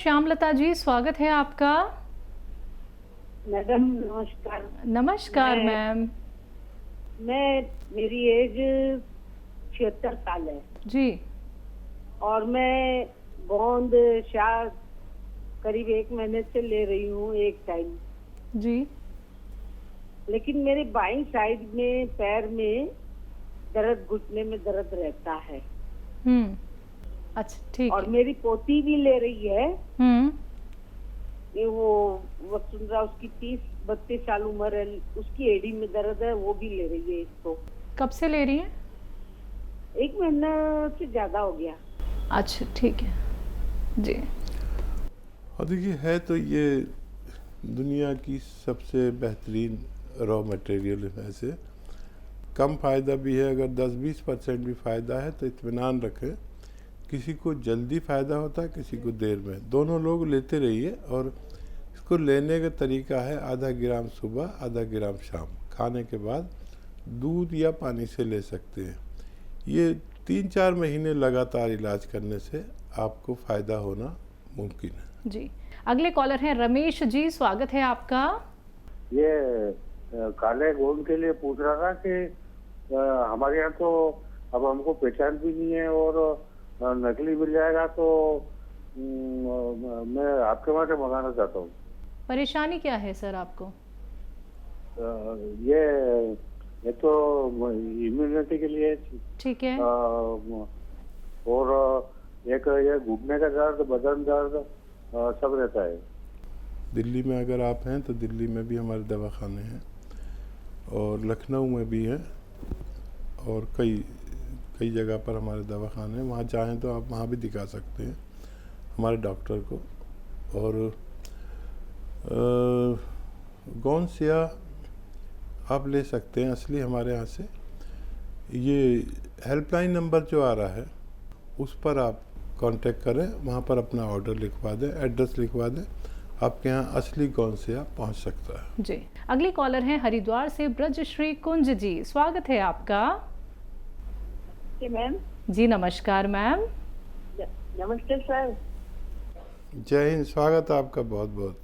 श्यामलता जी, स्वागत है आपका। मैडम नमस्कार। नमस्कार मैं मैम। मेरी एज 76 साल है जी। और मैं गोंद शायद करीब 1 महीने से ले रही हूँ एक टाइम। जी। लेकिन मेरे बाईं साइड में पैर में दर्द, घुटने में दर्द रहता है। अच्छा, ठीक और है। मेरी पोती भी ले रही है। हम्म। ये वो वसुंधरा, उसकी 30-32 साल उम्र है, उसकी एड़ी में दर्द है, वो भी ले रही है इसको। कब से ले रही हैं? 1 महीना से ज्यादा हो गया। अच्छा, ठीक है जी। और देखिए, है तो ये दुनिया की सबसे बेहतरीन रॉ मटेरियल है। से कम फ़ायदा भी है, अगर 10-20% भी फ़ायदा है तो इत्मीनान रखें। किसी को जल्दी फ़ायदा होता है, किसी को देर में। दोनों लोग लेते रहिए। और इसको लेने का तरीका है आधा ग्राम सुबह, आधा ग्राम शाम, खाने के बाद दूध या पानी से ले सकते हैं। ये 3-4 महीने लगातार इलाज करने से आपको फ़ायदा होना मुमकिन है। जी। अगले कॉलर हैं रमेश जी, स्वागत है आपका। ये काले गोंद के लिए पूछ रहा था कि हमारे यहाँ तो अब हमको पहचान भी नहीं है और नकली मिल जाएगा, तो मैं आपके वहाँ से मंगाना चाहता हूँ। परेशानी क्या है सर आपको? ये तो इम्यूनिटी के लिए, ठीक है। और एक ये घुटने का दर्द, बदन दर्द सब रहता है। दिल्ली में अगर आप हैं तो दिल्ली में भी हमारे दवाखाने हैं और लखनऊ में भी हैं और कई जगह पर हमारे दवाखाने हैं। वहाँ चाहें तो आप वहाँ भी दिखा सकते हैं हमारे डॉक्टर को। और गोंद सिया आप ले सकते हैं असली हमारे यहाँ से। ये हेल्पलाइन नंबर जो आ रहा है उस पर आप कांटेक्ट करें, वहाँ पर अपना ऑर्डर लिखवा दें, एड्रेस लिखवा दें, आपके यहाँ असली गोंद सिया पहुँच सकता है। जी। अगली कॉलर हैं हरिद्वार से ब्रज श्री कुंज जी, स्वागत है आपका। मैम जी नमस्कार मैम। नमस्ते सर। जय हिंद, स्वागत है आपका बहुत बहुत।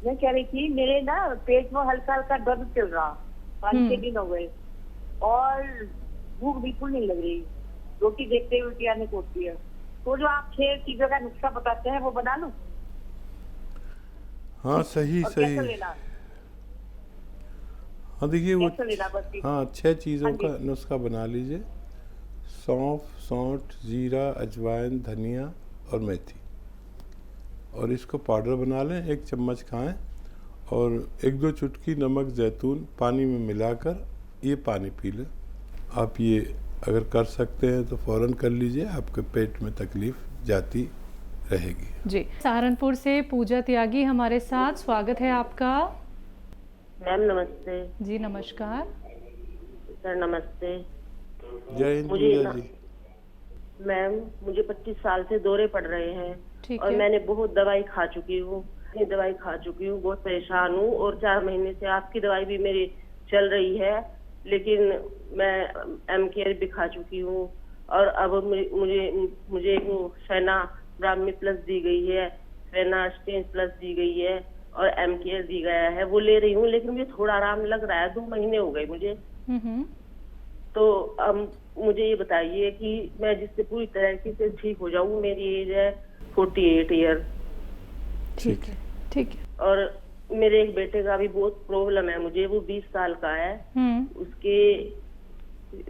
मैं कह रही थी, मेरे ना पेट में हल्का हल्का दर्द चल रहा, 5-6 दिन हो गए और भूख बिल्कुल नहीं लग रही। रोटी देखते ही उल्टी आने को होती है। तो जो आप 6 चीजों का नुस्खा बताते हैं वो बना लूं? हाँ सही और सही। कैसे लेना? हाँ देखिए वो, कैसे लेना बस? हाँ 6 चीज़ों हाँ जी। का नुस्खा बना लीजिए। सौंफ, सौंठ, जीरा, अजवाइन, धनिया और मेथी, और इसको पाउडर बना लें, 1 चम्मच खाएं और 1-2 चुटकी नमक जैतून पानी में मिलाकर ये पानी पी लें। आप ये अगर कर सकते हैं तो फ़ौरन कर लीजिए, आपके पेट में तकलीफ़ जाती रहेगी। जी। सहारनपुर से पूजा त्यागी हमारे साथ, स्वागत है आपका। मैम नमस्ते। जी नमस्कार। सर नमस्ते। जय हिंद मुझे पूजा जी। मैम मुझे 25 साल से दौरे पड़ रहे हैं। ठीक और है। मैंने बहुत दवाई खा चुकी हूँ, बहुत परेशान हूँ और 4 महीने से आपकी दवाई भी मेरी चल रही है, लेकिन मैं एम-केयर भी खा चुकी हूँ। और अब मुझे एक फेना ब्राह्मी प्लस दी गई है, फेना स्टेन प्लस दी गई है और एम-केयर दी गया है, वो ले रही हूँ, लेकिन मुझे थोड़ा आराम लग रहा है। 2 महीने हो गए मुझे। तो अब मुझे ये बताइए कि मैं जिससे पूरी तरीके से ठीक हो जाऊँ। मेरी एज है 48 ईयर। ठीक है। ठीक है। और मेरे एक बेटे का भी बहुत प्रॉब्लम है मुझे, वो 20 साल का है।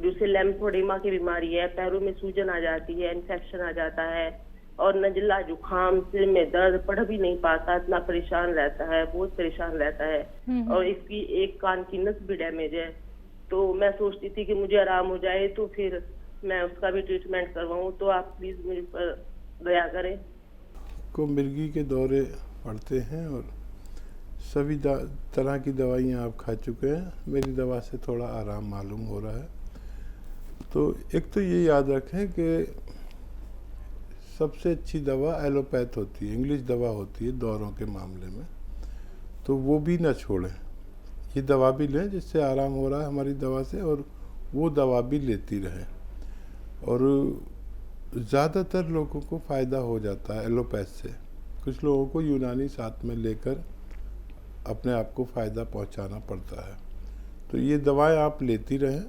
उसे लैम्फोडेमा की बीमारी है, पैरों में सूजन आ जाती है, इन्फेक्शन आ जाता है और नजला, जुकाम, सिर में दर्द, पढ़ भी नहीं पाता, इतना परेशान रहता है, बहुत परेशान रहता है। और इसकी एक कान की नस भी डैमेज है। तो मैं सोचती थी कि मुझे आराम हो जाए तो फिर मैं उसका भी ट्रीटमेंट करवाऊं, तो आप प्लीज मुझे पर दया करें। को मिर्गी के दौरे पड़ते हैं और सभी तरह की दवाइयाँ आप खा चुके हैं। मेरी दवा से थोड़ा आराम मालूम हो रहा है। तो एक तो ये याद रखें कि सबसे अच्छी दवा एलोपैथ होती है, इंग्लिश दवा होती है दौरों के मामले में, तो वो भी ना छोड़ें। ये दवा भी लें जिससे आराम हो रहा है हमारी दवा से, और वो दवा भी लेती रहें। और ज़्यादातर लोगों को फ़ायदा हो जाता है एलोपैथ से। कुछ लोगों को यूनानी साथ में लेकर अपने आप को फ़ायदा पहुंचाना पड़ता है। तो ये दवाएं आप लेती रहें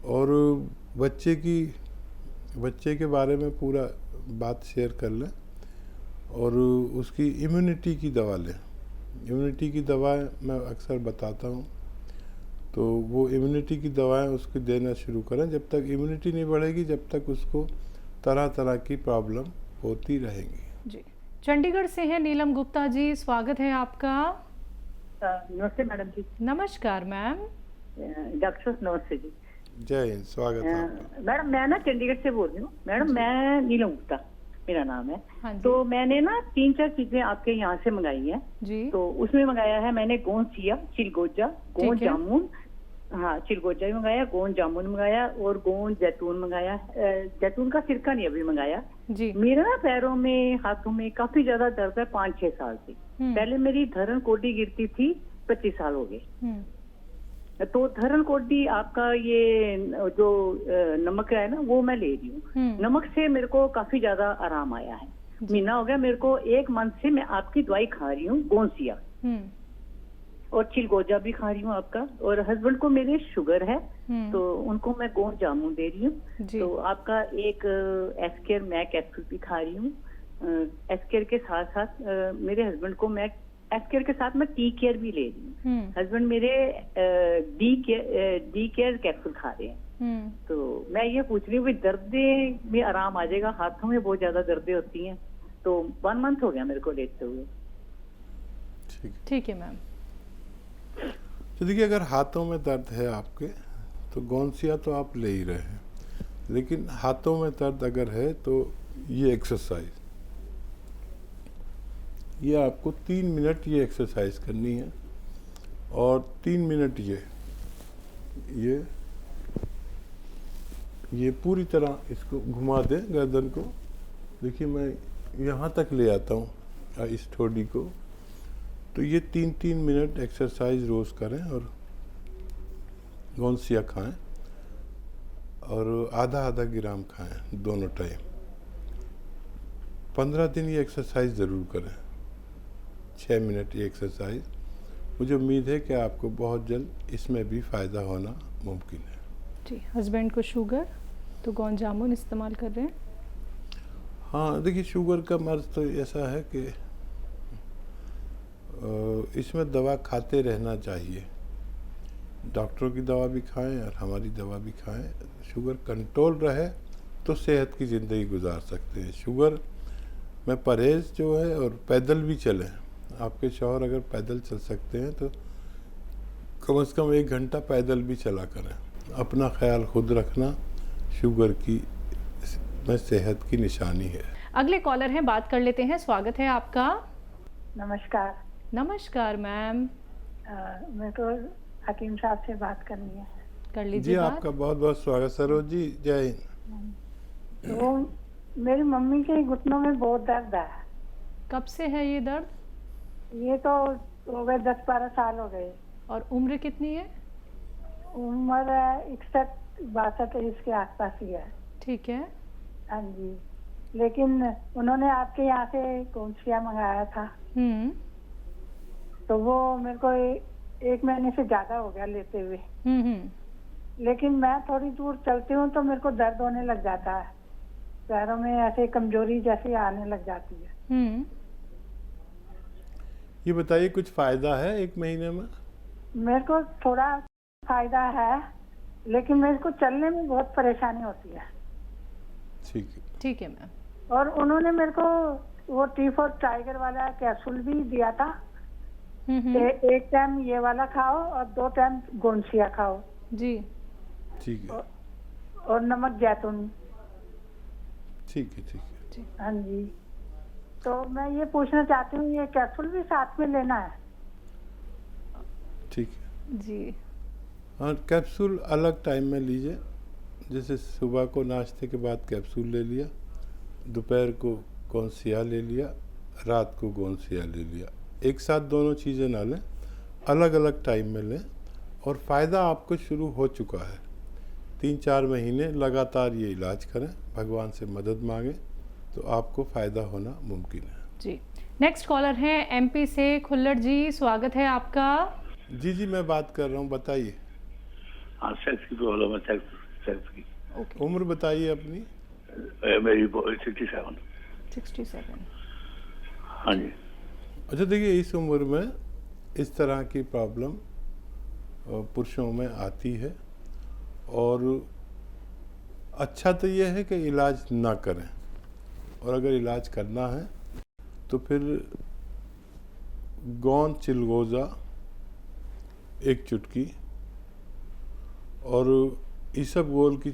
और बच्चे के बारे में पूरा बात शेयर कर लें और उसकी इम्यूनिटी की दवा लें। इम्यूनिटी की दवाएं मैं अक्सर बताता हूँ, तो वो इम्यूनिटी की दवाएं उसको देना शुरू करें। जब तक इम्यूनिटी नहीं बढ़ेगी जब तक उसको तरह तरह की प्रॉब्लम होती रहेंगी। जी, चंडीगढ़ से हैं नीलम गुप्ता जी, स्वागत है आपका। नमस्ते मैडम जी। नमस्कार मैम। डॉक्टर नमस्ते जी। जय हिंद, स्वागत है आपका। मैडम मैं ना चंडीगढ़ से बोल रही हूँ। मैडम मैं नीलम गुप्ता मेरा नाम है। हाँ जी। तो मैंने ना 3-4 चीजें आपके यहाँ से मंगाई हैं जी। तो उसमें मंगाया है मैंने गोंद सिया, चिलगोजा, गोंद ठीक है। जामुन, हाँ चिलगोजा भी मंगाया, गोंद जामुन मंगाया और गोंद जैतून मंगाया। जैतून का सिरका नहीं अभी मंगाया। जी। मेरा ना पैरों में हाथों में काफी ज्यादा दर्द है 5-6 साल से। पहले मेरी धरन कोडी गिरती थी, 25 साल हो गए। तो धरन कोडी आपका ये जो नमक है ना वो मैं ले रही हूँ। नमक से मेरे को काफी ज्यादा आराम आया है। महीना हो गया मेरे को, 1 मंथ से मैं आपकी दवाई खा रही हूँ, गोंसिया और चिलगोजा भी खा रही हूँ आपका। और हस्बैंड को मेरे शुगर है तो उनको मैं गोंद जामुन दे रही हूँ। तो आपका एक एस्केयर मैं कैप्सूल भी खा रही हूँ। एस्केयर के साथ साथ मेरे हस्बैंड को मैं एस्केयर के साथ मैं टी केयर भी ले रही हूँ। हस्बैंड मेरे डी केयर कैप्सूल खा रहे हैं। तो मैं ये पूछ रही हूँ कि दर्द में आराम आ जाएगा? हाथों में बहुत ज्यादा दर्दें होती हैं। तो 1 मंथ हो गया मेरे को लेते हुए। ठीक है मैम। तो देखिए, अगर हाथों में दर्द है आपके तो गोंसिया तो आप ले ही रहे हैं, लेकिन हाथों में दर्द अगर है तो ये एक्सरसाइज, ये आपको 3 मिनट ये एक्सरसाइज करनी है और 3 मिनट ये पूरी तरह इसको घुमा दें गर्दन को। देखिए मैं यहाँ तक ले आता हूँ इस ठोड़ी को। तो ये 3-3 मिनट एक्सरसाइज रोज़ करें और गोंसिया खाएं और आधा ग्राम खाएं दोनों टाइम। 15 दिन ये एक्सरसाइज ज़रूर करें, 6 मिनट ये एक्सरसाइज। मुझे उम्मीद है कि आपको बहुत जल्द इसमें भी फ़ायदा होना मुमकिन है। जी, हस्बैंड को शुगर तो गोंद जामुन इस्तेमाल कर रहे हैं। हाँ देखिए, शुगर का मर्ज तो ऐसा है कि इसमें दवा खाते रहना चाहिए। डॉक्टरों की दवा भी खाएं और हमारी दवा भी खाएं। शुगर कंट्रोल रहे तो सेहत की ज़िंदगी गुजार सकते हैं। शुगर में परहेज़ जो है और पैदल भी चलें। आपके शौहर अगर पैदल चल सकते हैं तो कम से कम 1 घंटा पैदल भी चला करें। अपना ख्याल खुद रखना शुगर की में सेहत की निशानी है। अगले कॉलर हैं, बात कर लेते हैं। स्वागत है आपका। नमस्कार। नमस्कार मैम। मेरे को हकीम साहब से बात करनी है। कर जी लीजिए बात। आपका बहुत बहुत स्वागत सरोज जी। जय हिंद। तो मेरी मम्मी के घुटनों में बहुत दर्द है। कब से है ये दर्द? ये तो हो गए 10-12 साल हो गए। और उम्र कितनी है? उम्र 61-62 इसके आसपास ही है। ठीक है। हाँ जी, लेकिन उन्होंने आपके यहाँ से गोंसिया मंगाया था तो वो मेरे को 1 महीने से ज्यादा हो गया लेते हुए। लेकिन मैं थोड़ी दूर चलती हूँ तो मेरे को दर्द होने लग जाता है, पैरों में ऐसे कमजोरी जैसी आने लग जाती है। ये बताइए, कुछ फायदा है 1 महीने में? मेरे को थोड़ा फायदा है लेकिन मेरे को चलने में बहुत परेशानी होती है। ठीक है मैम। और उन्होंने मेरे को वो T4 टाइगर वाला कैप्सूल भी दिया था। 1 टाइम ये वाला खाओ और 2 टाइम गोंसिया खाओ जी। ठीक है। और नमक जैतून। ठीक है। हाँ जी, तो मैं ये पूछना चाहती हूँ ये कैप्सूल भी साथ में लेना है? ठीक है जी। हाँ, कैप्सूल अलग टाइम में लीजिए। जैसे सुबह को नाश्ते के बाद कैप्सूल ले लिया, दोपहर को गोंसिया ले लिया, रात को गोंसिया ले लिया। एक साथ दोनों चीज़ें ना लें, अलग अलग टाइम में लें। और फ़ायदा आपको शुरू हो चुका है। 3-4 महीने लगातार ये इलाज करें, भगवान से मदद मांगे तो आपको फ़ायदा होना मुमकिन है। जी, नेक्स्ट कॉलर हैं एमपी से खुल्लड़ जी, स्वागत है आपका। जी मैं बात कर रहा हूँ, बताइए। हाँ, सेक्स की प्रॉब्लम है, सेक्स की। उम्र बताइए अपनी। मेरी 67। 67। हाँ जी। अच्छा देखिए, इस उम्र में इस तरह की प्रॉब्लम पुरुषों में आती है और अच्छा तो यह है कि इलाज ना करें, और अगर इलाज करना है तो फिर गौन चिलगोज़ा 1 चुटकी और इसबगोल की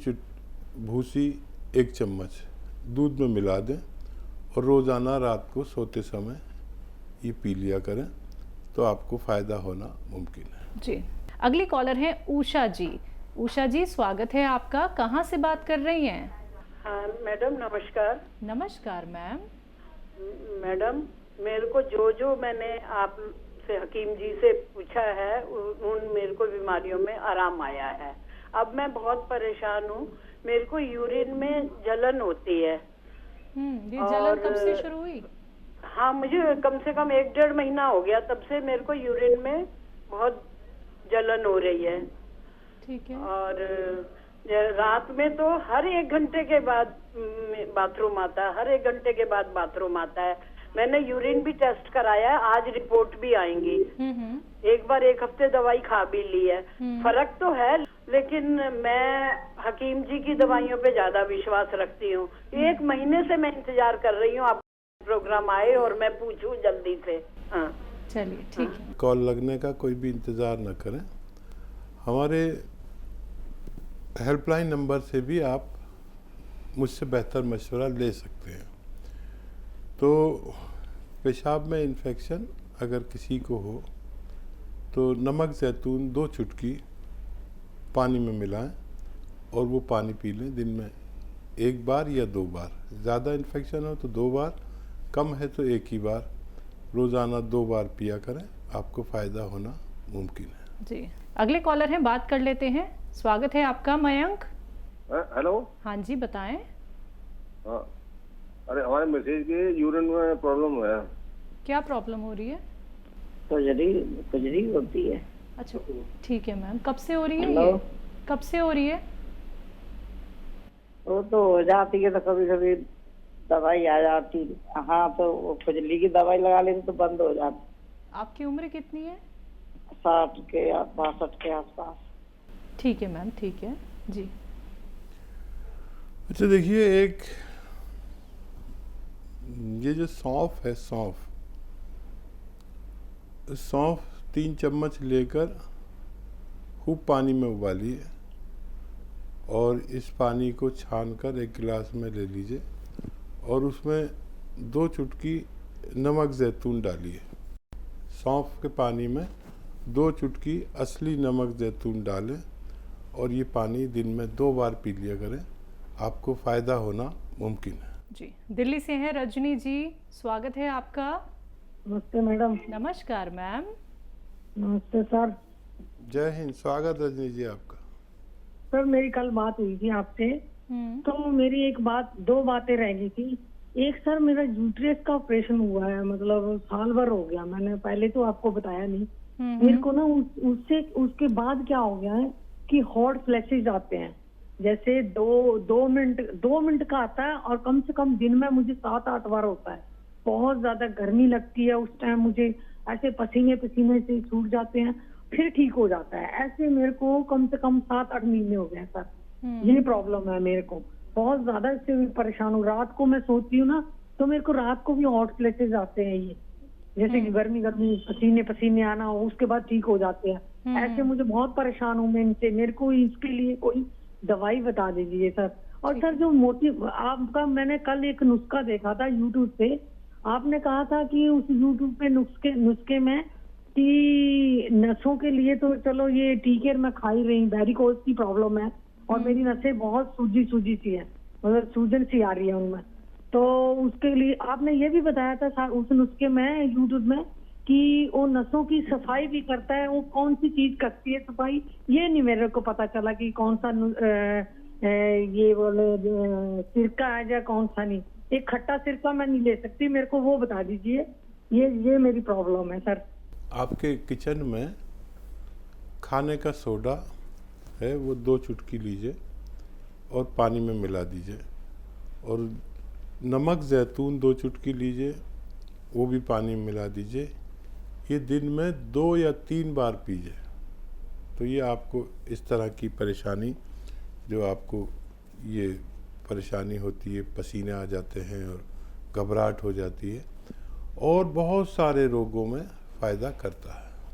भूसी 1 चम्मच दूध में मिला दें और रोज़ाना रात को सोते समय ये पी लिया करें तो आपको फ़ायदा होना मुमकिन है। जी, अगली कॉलर हैं उषा जी। उषा जी, स्वागत है आपका। कहाँ से बात कर रही हैं? हाँ मैडम, नमस्कार। नमस्कार मैम। मैडम, मेरे को जो मैंने आपसे हकीम जी से पूछा है उन मेरे को बीमारियों में आराम आया है। अब मैं बहुत परेशान हूँ, मेरे को यूरिन में जलन होती है। ये जलन कब से शुरू हुई? हाँ, मुझे कम से कम 1-1.5 महीना हो गया, तब से मेरे को यूरिन में बहुत जलन हो रही है। ठीक है। और रात में तो हर 1 घंटे के बाद बाथरूम आता है, हर 1 घंटे के बाद बाथरूम आता है। मैंने यूरिन भी टेस्ट कराया है, आज रिपोर्ट भी आएंगी। एक बार 1 हफ्ते दवाई खा भी ली है, फर्क तो है, लेकिन मैं हकीम जी की दवाइयों पे ज्यादा विश्वास रखती हूँ। 1 महीने से मैं इंतजार कर रही हूँ आप प्रोग्राम आए और मैं पूछूं जल्दी से। हाँ चलिए, ठीक है। कॉल लगने का कोई भी इंतज़ार न करें, हमारे हेल्पलाइन नंबर से भी आप मुझसे बेहतर मशवरा ले सकते हैं। तो पेशाब में इन्फेक्शन अगर किसी को हो तो नमक ज़ैतून 2 चुटकी पानी में मिलाएं और वो पानी पी लें दिन में 1 बार या 2 बार। ज़्यादा इन्फेक्शन हो तो 2 बार, कम है तो 1 ही बार। रोज़ाना 2 बार पिया करें, आपको फ़ायदा होना मुमकिन है। जी, अगले कॉलर हैं, बात कर लेते हैं। स्वागत है आपका मयंक। हेलो। हाँ जी, बताएं। हाँ, अरे हमारे मैसेज के यूरिन में प्रॉब्लम है। क्या प्रॉब्लम हो रही है? खुजली होती है। अच्छा, ठीक है मैम। कब से हो रही है हेलो? ये? कब से हो रही है? वो तो हो जाती है तो कभी कभी दवाई आ जाती है। हाँ, तो वो खुजली की दवाई लगा लेते तो बंद हो जाती। आपकी उम्र कितनी है? 60 के या 62 के आसपास। ठीक है मैम, ठीक है जी। अच्छा देखिए, एक ये जो सौंफ है, सौंफ 3 चम्मच लेकर खूब पानी में उबालिए और इस पानी को छानकर 1 गिलास में ले लीजिए और उसमें 2 चुटकी नमक ज़ैतून डालिए। सौंफ के पानी में 2 चुटकी असली नमक ज़ैतून डालें और ये पानी दिन में 2 बार पी लिया करें, आपको फ़ायदा होना मुमकिन है। जी, दिल्ली से हैं रजनी जी, स्वागत है आपका। नमस्ते मैडम। नमस्कार मैम। नमस्ते सर। जय हिंद, स्वागत रजनी जी आपका। सर, मेरी कल बात हुई थी आपसे, तो मेरी 2 बातें रह गई थी। एक सर, मेरा यूट्रस का ऑपरेशन हुआ है, मतलब साल भर हो गया, मैंने पहले तो आपको बताया नहीं। मेरे को ना उसके बाद क्या हो गया है कि हॉट फ्लैशेज आते हैं, जैसे 2 मिनट का आता है और कम से कम दिन में मुझे 7-8 बार होता है। बहुत ज्यादा गर्मी लगती है उस टाइम, मुझे ऐसे पसीने से सूख जाते हैं, फिर ठीक हो जाता है। ऐसे मेरे को कम से कम 7-8 महीने हो गए सर। ये प्रॉब्लम है मेरे को, बहुत ज्यादा इससे भी परेशान हूँ। रात को मैं सोती हूँ ना तो मेरे को रात को भी हॉट फ्लैशेज आते हैं, ये जैसे कि गर्मी पसीने आना हो, उसके बाद ठीक हो जाते हैं। ऐसे मुझे बहुत परेशान हूँ मैं इनसे। मेरे को इसके लिए कोई दवाई बता दीजिए सर। और सर, जो आपका मैंने कल एक नुस्खा देखा था यूट्यूब पे, आपने कहा था कि उस यूट्यूब पे नुस्खे में कि नसों के लिए तो चलो ये टीके मैं खा ही रही, वेरिकोज की प्रॉब्लम है और मेरी नसें बहुत सूजी सी है, मतलब सूजन सी आ रही है उनमें। तो उसके लिए आपने ये भी बताया था उस नुस्खे में यूट्यूब में कि वो नसों की सफाई भी करता है। वो कौन सी चीज करती है सफाई, ये नहीं मेरे को पता चला कि कौन सा ये बोले सिरका है या कौन सा नहीं, एक खट्टा सिरका मैं नहीं ले सकती, मेरे को वो बता दीजिए। ये मेरी प्रॉब्लम है सर। आपके किचन में खाने का सोडा है, वो 2 चुटकी लीजिए और पानी में मिला दीजिए, और नमक ज़ैतून 2 चुटकी लीजिए, वो भी पानी में मिला दीजिए। ये दिन में 2 या 3 बार पीजिए, तो ये आपको इस तरह की परेशानी, जो आपको ये परेशानी होती है, पसीने आ जाते हैं और घबराहट हो जाती है, और बहुत सारे रोगों में फ़ायदा करता है।